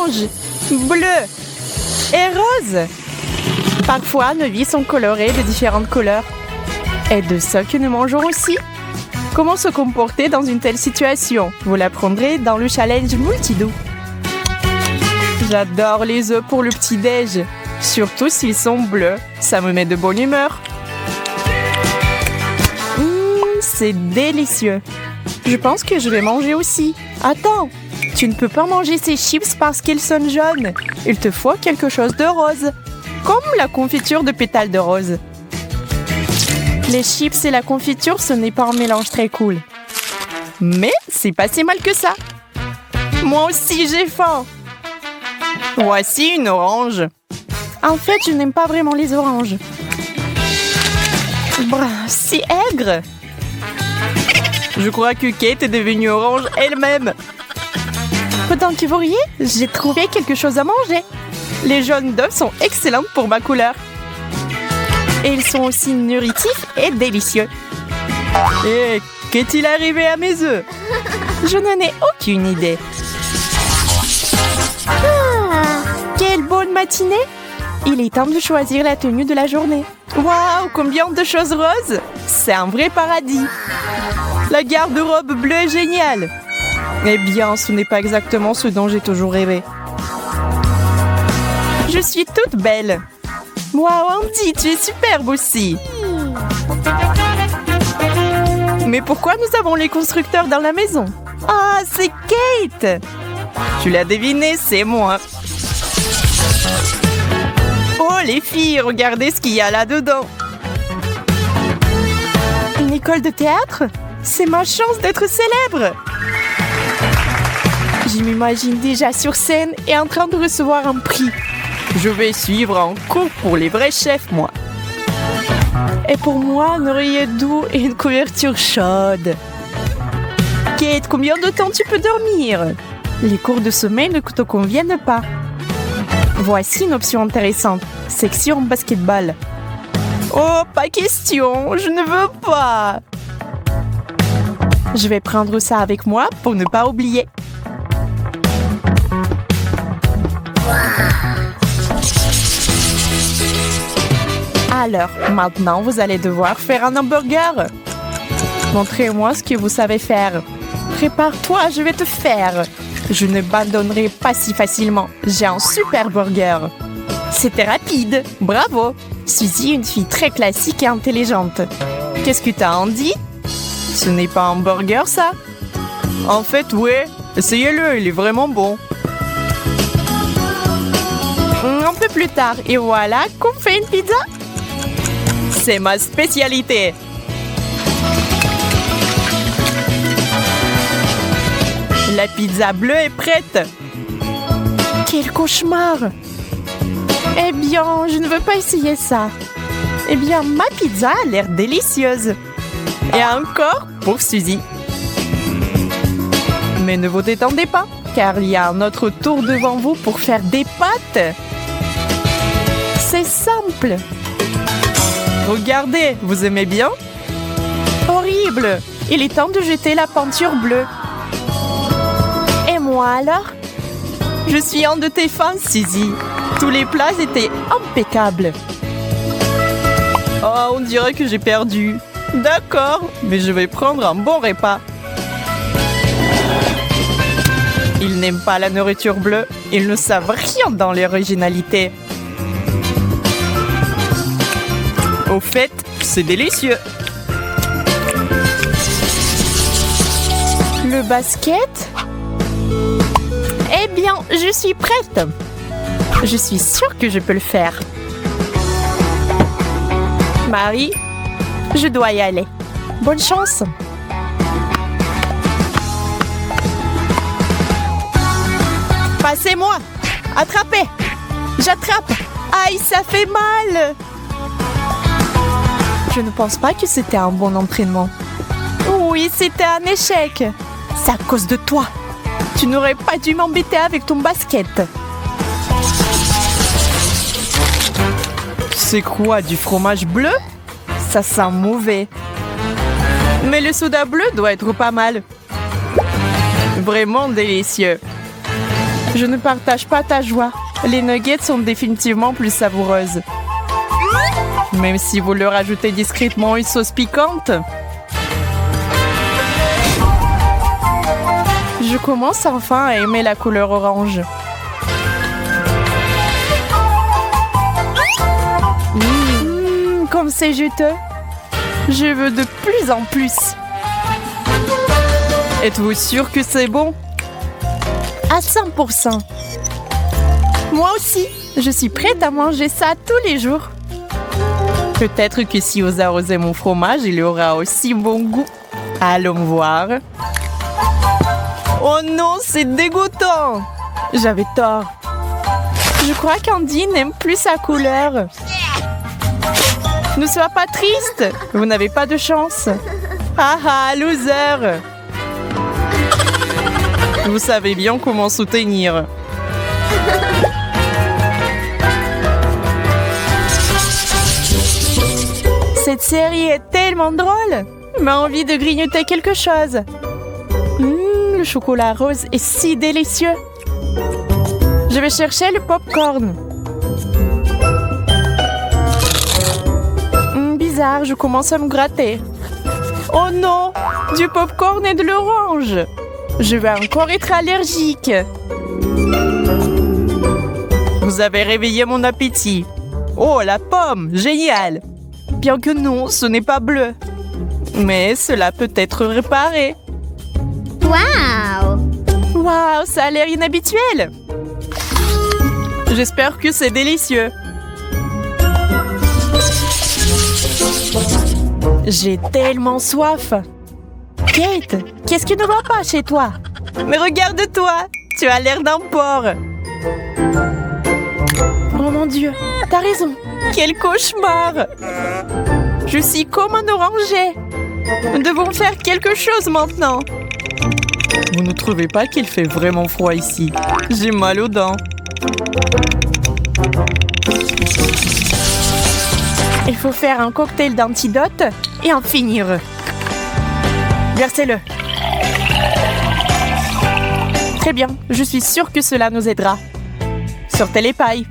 orange, bleu et rose. Parfois, nos vies sont colorées de différentes couleurs. Et de ce que nous mangeons aussi. Comment se comporter dans une telle situation? Vous l'apprendrez dans le challenge multidou. J'adore les œufs pour le petit-déj. Surtout s'ils sont bleus. Ça me met de bonne humeur. C'est délicieux. Je pense que je vais manger aussi. Attends, tu ne peux pas manger ces chips parce qu'ils sont jaunes. Il te faut quelque chose de rose. Comme la confiture de pétales de rose. Les chips et la confiture, ce n'est pas un mélange très cool. Mais c'est pas si mal que ça. Moi aussi, j'ai faim. Voici une orange. En fait, je n'aime pas vraiment les oranges. Brah, c'est aigre. Je crois que Kate est devenue orange elle-même. Pendant que vous riez, j'ai trouvé quelque chose à manger. Les jaunes d'œufs sont excellentes pour ma couleur. Et ils sont aussi nourritifs et délicieux. Et qu'est-il arrivé à mes œufs? Je n'en ai aucune idée. Quelle bonne matinée! Il est temps de choisir la tenue de la journée. Waouh, combien de choses roses! C'est un vrai paradis. La garde-robe bleue est géniale. Eh bien, ce n'est pas exactement ce dont j'ai toujours rêvé. Je suis toute belle. Waouh, Andy, tu es superbe aussi. Mais pourquoi nous avons les constructeurs dans la maison? Ah, c'est Kate! Tu l'as deviné, c'est moi. Oh, les filles, regardez ce qu'il y a là-dedans. Une école de théâtre? C'est ma chance d'être célèbre. Je m'imagine déjà sur scène et en train de recevoir un prix. Je vais suivre un cours pour les vrais chefs, moi. Et pour moi, un oreiller doux et une couverture chaude. Kate, combien de temps tu peux dormir? Les cours de sommeil ne te conviennent pas. Voici une option intéressante. Section basketball. Oh, pas question, je ne veux pas. Je vais prendre ça avec moi pour ne pas oublier. Alors, maintenant, vous allez devoir faire un hamburger. Montrez-moi ce que vous savez faire. Prépare-toi, je vais te faire. Je ne m'abandonnerai pas si facilement. J'ai un super burger. C'était rapide. Bravo. Suzy est une fille très classique et intelligente. Qu'est-ce que t'as, Andy? Ce n'est pas un burger, ça? En fait, ouais. Essayez-le, il est vraiment bon. Un peu plus tard, et voilà qu'on fait une pizza. C'est ma spécialité. La pizza bleue est prête. Quel cauchemar! Eh bien, je ne veux pas essayer ça. Eh bien, ma pizza a l'air délicieuse. Et encore pour Suzy. Mais ne vous détendez pas, car il y a un autre tour devant vous pour faire des pâtes. C'est simple. Regardez, vous aimez bien? Horrible! Il est temps de jeter la peinture bleue. Et moi alors? Je suis un de tes fans, Suzy. Tous les plats étaient impeccables. Oh, on dirait que j'ai perdu. D'accord, mais je vais prendre un bon repas. Ils n'aiment pas la nourriture bleue. Ils ne savent rien dans l'originalité. Au fait, c'est délicieux. Le basket? Eh bien, je suis prête. Je suis sûre que je peux le faire. Marie, je dois y aller. Bonne chance. Passez-moi. Attrapez. J'attrape. Aïe, ça fait mal. Je ne pense pas que c'était un bon entraînement. Oui, c'était un échec. C'est à cause de toi. Tu n'aurais pas dû m'embêter avec ton basket. C'est quoi, du fromage bleu? Ça sent mauvais. Mais le soda bleu doit être pas mal. Vraiment délicieux. Je ne partage pas ta joie. Les nuggets sont définitivement plus savoureuses. Même si vous leur ajoutez discrètement une sauce piquante. Je commence enfin à aimer la couleur orange. Comme c'est juteux. Je veux de plus en plus. Êtes-vous sûr que c'est bon? À 100%. Moi aussi, je suis prête à manger ça tous les jours. Peut-être que si vous arrosez mon fromage, il aura aussi bon goût. Allons voir. Oh non, c'est dégoûtant! J'avais tort. Je crois qu'Andy n'aime plus sa couleur. Ne sois pas triste, vous n'avez pas de chance. Ah ah, loser! Vous savez bien comment soutenir. Cette série est tellement drôle. M'a envie de grignoter quelque chose. Le chocolat rose est si délicieux. Je vais chercher le popcorn. Bizarre, je commence à me gratter. Oh non, du popcorn et de l'orange. Je vais encore être allergique. Vous avez réveillé mon appétit. Oh, la pomme, génial. Bien que non, ce n'est pas bleu. Mais cela peut être réparé. Wow! Wow, ça a l'air inhabituel. J'espère que c'est délicieux. J'ai tellement soif. Kate, qu'est-ce qui ne va pas chez toi? Mais regarde-toi, tu as l'air d'un porc. Oh mon Dieu, t'as raison. Quel cauchemar. Je suis comme un oranger. Nous devons faire quelque chose maintenant. Vous ne trouvez pas qu'il fait vraiment froid ici? J'ai mal aux dents. Il faut faire un cocktail d'antidote et en finir. Versez-le. Très bien, je suis sûre que cela nous aidera. Sortez les pailles.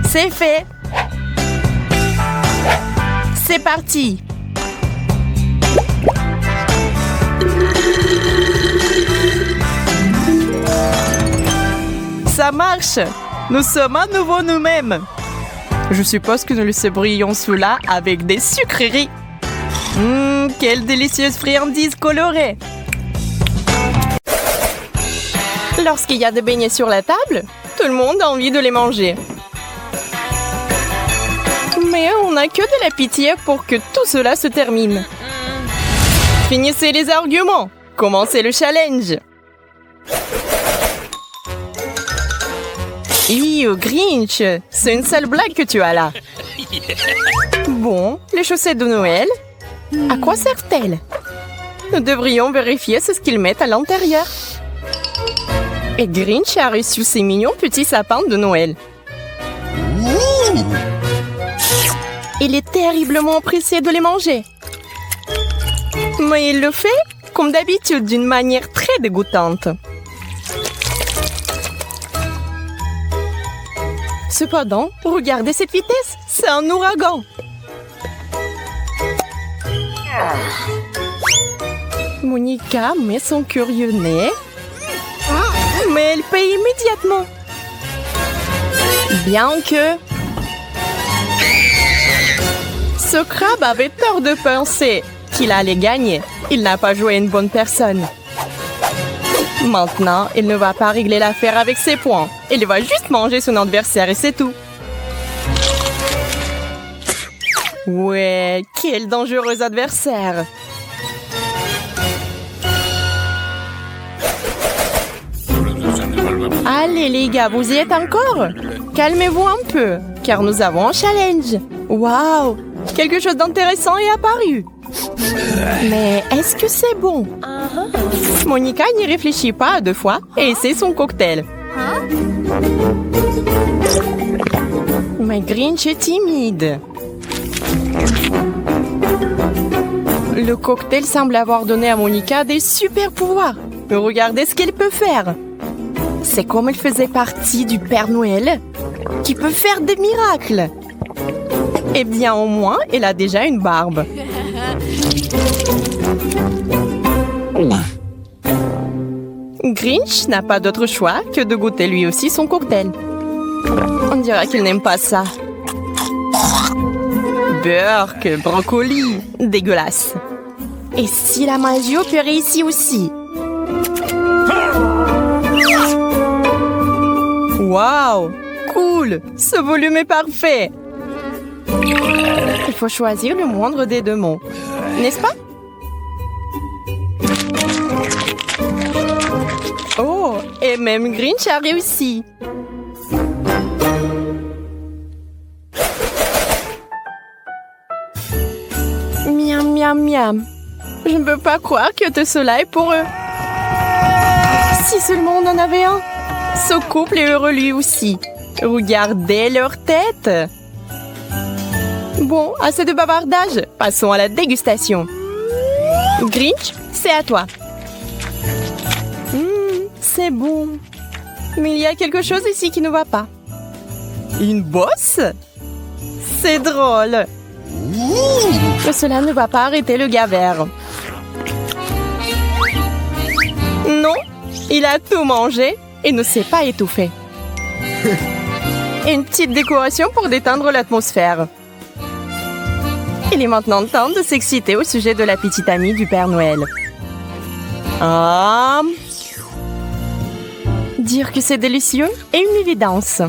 C'est fait. C'est parti. Ça marche. Nous sommes à nouveau nous-mêmes. Je suppose que nous le sabrions cela avec des sucreries. Quelle délicieuse friandise colorée. Lorsqu'il y a des beignets sur la table, tout le monde a envie de les manger. Mais on n'a que de la pitié pour que tout cela se termine. Finissez les arguments. Commencez le challenge. Grinch, c'est une sale blague que tu as là. Bon, les chaussettes de Noël, à quoi servent-elles? Nous devrions vérifier ce qu'ils mettent à l'intérieur. Et Grinch a reçu ses mignons petits sapins de Noël. Il est terriblement pressé de les manger. Mais il le fait, comme d'habitude, d'une manière très dégoûtante. Cependant, regardez cette vitesse, c'est un ouragan. Monica met son curieux nez, mais elle paye immédiatement. Bien que... Ce crabe avait tort de penser qu'il allait gagner. Il n'a pas joué une bonne personne. Maintenant, il ne va pas régler l'affaire avec ses points. Il va juste manger son adversaire et c'est tout. Ouais, quel dangereux adversaire. Allez les gars, vous y êtes encore? Calmez-vous un peu, car nous avons un challenge. Waouh, quelque chose d'intéressant est apparu. Mais est-ce que c'est bon? Monica n'y réfléchit pas à deux fois et essaie son cocktail. Mais Grinch est timide. Le cocktail semble avoir donné à Monica des super pouvoirs. Regardez ce qu'elle peut faire. C'est comme il faisait partie du Père Noël qui peut faire des miracles. Eh bien, au moins, il a déjà une barbe. Grinch n'a pas d'autre choix que de goûter lui aussi son cocktail. On dirait qu'il n'aime pas ça. Burk, brocoli, dégueulasse. Et si la magie opérait ici aussi? Waouh, cool, ce volume est parfait. Il faut choisir le moindre des deux mots, n'est-ce pas? Oh, et même Grinch a réussi. Miam, miam, miam. Je ne peux pas croire que tout cela est pour eux. Si seulement on en avait un. Ce couple est heureux lui aussi. Regardez leur tête. Bon, assez de bavardage. Passons à la dégustation. Grinch, c'est à toi. C'est bon. Mais il y a quelque chose ici qui ne va pas. Une bosse? C'est drôle. Que cela ne va pas arrêter le gars vert. Non, il a tout mangé et ne s'est pas étouffé. Et une petite décoration pour détendre l'atmosphère. Il est maintenant temps de s'exciter au sujet de la petite amie du Père Noël. Dire que c'est délicieux est une évidence.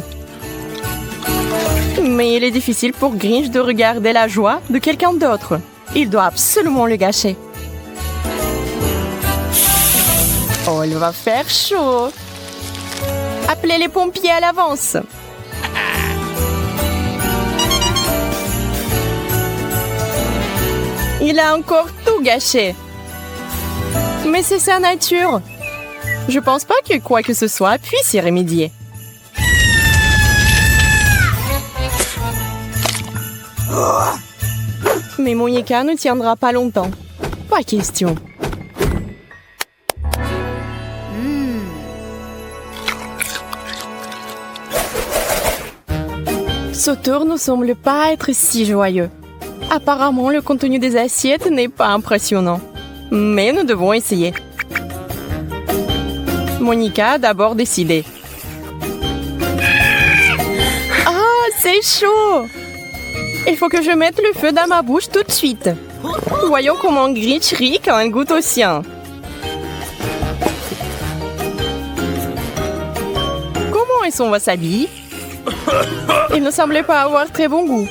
Mais il est difficile pour Grinch de regarder la joie de quelqu'un d'autre. Il doit absolument le gâcher. Oh, il va faire chaud. Appelez les pompiers à l'avance. Il a encore tout gâché. Mais c'est sa nature. Je pense pas que quoi que ce soit puisse y remédier. Mais Monica ne tiendra pas longtemps. Pas question. Ce tour ne semble pas être si joyeux. Apparemment, le contenu des assiettes n'est pas impressionnant. Mais nous devons essayer. Monica a d'abord décidé. Ah, c'est chaud! Il faut que je mette le feu dans ma bouche tout de suite. Voyons comment Grinch rit quand elle goûte au sien. Comment est son wasabi? Il ne semblait pas avoir très bon goût.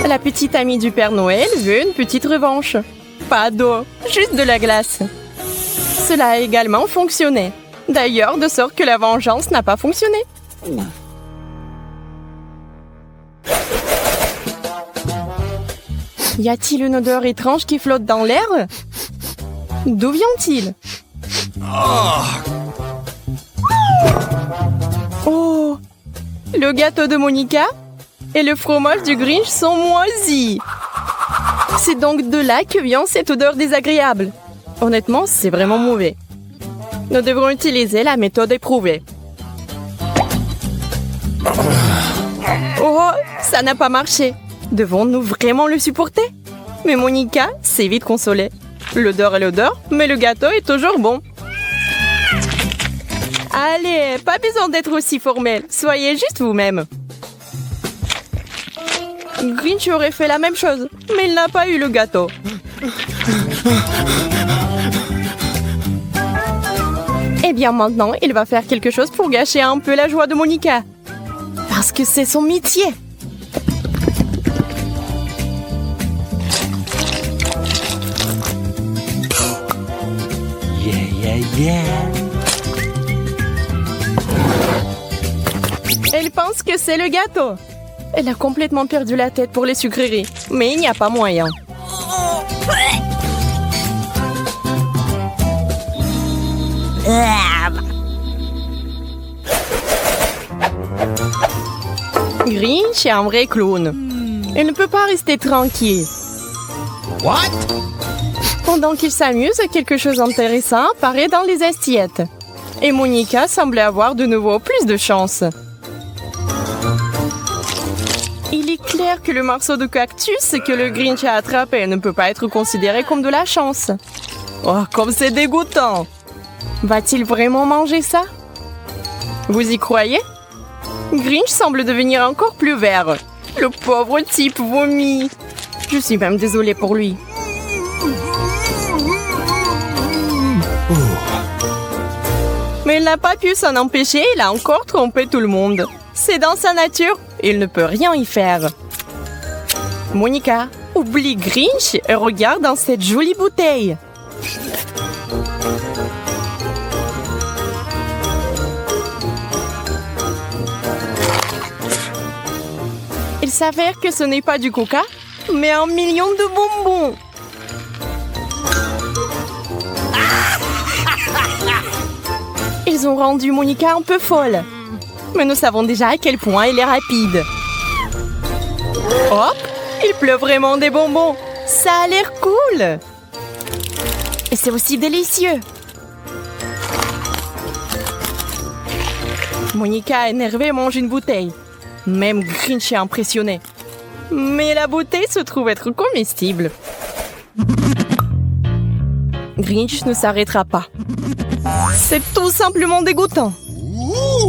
La petite amie du Père Noël veut une petite revanche. Pas d'eau, juste de la glace. Cela a également fonctionné. D'ailleurs, de sorte que la vengeance n'a pas fonctionné. Y a-t-il une odeur étrange qui flotte dans l'air? D'où vient-il? Oh! Le gâteau de Monica et le fromage du Grinch sont moisis. C'est donc de là que vient cette odeur désagréable. Honnêtement, c'est vraiment mauvais. Nous devrons utiliser la méthode éprouvée. Oh, ça n'a pas marché. Devons-nous vraiment le supporter? Mais Monica s'est vite consolée. L'odeur est l'odeur, mais le gâteau est toujours bon. Allez, pas besoin d'être aussi formel. Soyez juste vous-même. Grinch aurait fait la même chose, mais il n'a pas eu le gâteau. Eh bien maintenant, il va faire quelque chose pour gâcher un peu la joie de Monica. Parce que c'est son métier. Elle pense que c'est le gâteau. Elle a complètement perdu la tête pour les sucreries, mais il n'y a pas moyen. Grinch est un vrai clown. Il ne peut pas rester tranquille. What? Pendant qu'il s'amuse, quelque chose d'intéressant apparaît dans les assiettes. Et Monica semblait avoir de nouveau plus de chance. Il est clair que le morceau de cactus que le Grinch a attrapé ne peut pas être considéré comme de la chance. Oh, comme c'est dégoûtant! Va-t-il vraiment manger ça? Vous y croyez? Grinch semble devenir encore plus vert. Le pauvre type vomit. Je suis même désolée pour lui. Mais il n'a pas pu s'en empêcher, il a encore trompé tout le monde. C'est dans sa nature, il ne peut rien y faire. Monica, oublie Grinch et regarde dans cette jolie bouteille. Il s'avère que ce n'est pas du coca, mais 1 million de bonbons. Ils ont rendu Monica un peu folle. Mais nous savons déjà à quel point elle est rapide. Hop, il pleut vraiment des bonbons. Ça a l'air cool. Et c'est aussi délicieux. Monica, énervée, mange une bouteille. Même Grinch est impressionné. Mais la bouteille se trouve être comestible. Grinch ne s'arrêtera pas. C'est tout simplement dégoûtant.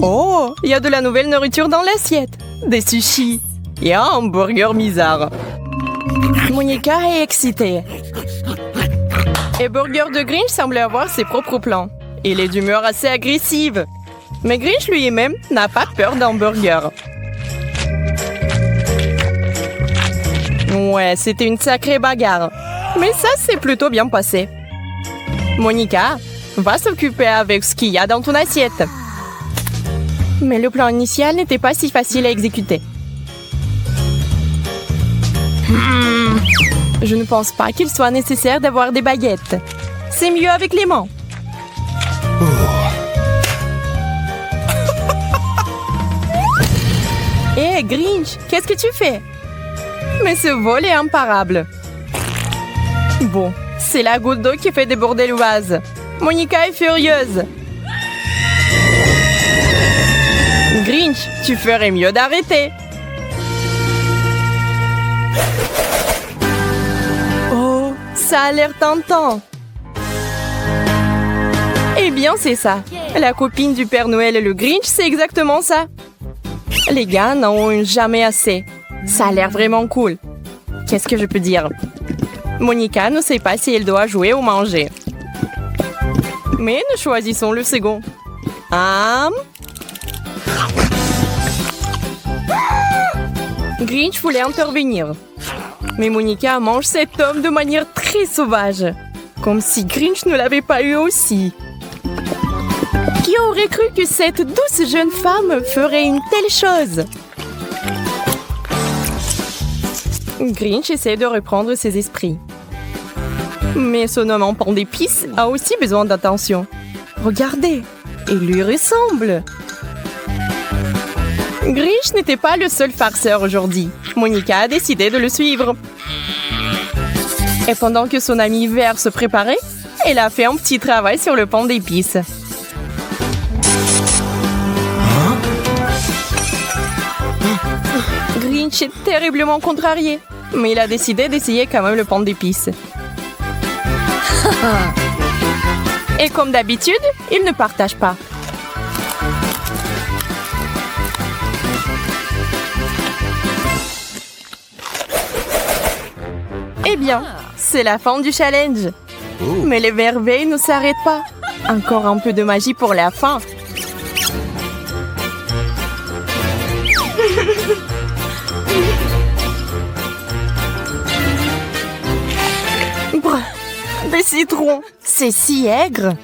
Oh, il y a de la nouvelle nourriture dans l'assiette. Des sushis et un hamburger bizarre. Monica est excitée. Et Burger de Grinch semble avoir ses propres plans. Il est d'humeur assez agressive. Mais Grinch lui-même n'a pas peur d'un burger. Ouais, c'était une sacrée bagarre. Mais ça s'est plutôt bien passé. Monica, va s'occuper avec ce qu'il y a dans ton assiette. Mais le plan initial n'était pas si facile à exécuter. Je ne pense pas qu'il soit nécessaire d'avoir des baguettes. C'est mieux avec les mains. Hé, Grinch, qu'est-ce que tu fais? Mais ce vol est imparable. Bon, c'est la goutte d'eau qui fait déborder le vase. Monica est furieuse. Grinch, tu ferais mieux d'arrêter. Oh, ça a l'air tentant. Eh bien, c'est ça. La copine du Père Noël et le Grinch, c'est exactement ça. Les gars n'en ont jamais assez. Ça a l'air vraiment cool. Qu'est-ce que je peux dire? Monica ne sait pas si elle doit jouer ou manger. Mais nous choisissons le second. Grinch voulait intervenir. Mais Monica mange cet homme de manière très sauvage. Comme si Grinch ne l'avait pas eu aussi. Qui aurait cru que cette douce jeune femme ferait une telle chose? Grinch essaie de reprendre ses esprits. Mais son homme en pan d'épices a aussi besoin d'attention. Regardez, il lui ressemble. Grinch n'était pas le seul farceur aujourd'hui. Monica a décidé de le suivre. Et pendant que son ami vert se préparait, elle a fait un petit travail sur le pan d'épices. Grinch est terriblement contrarié, mais il a décidé d'essayer quand même le pan d'épices. Et comme d'habitude, il ne partage pas. Eh bien, c'est la fin du challenge. Mais les merveilles ne s'arrêtent pas. Encore un peu de magie pour la fin. Des citrons, c'est si aigre.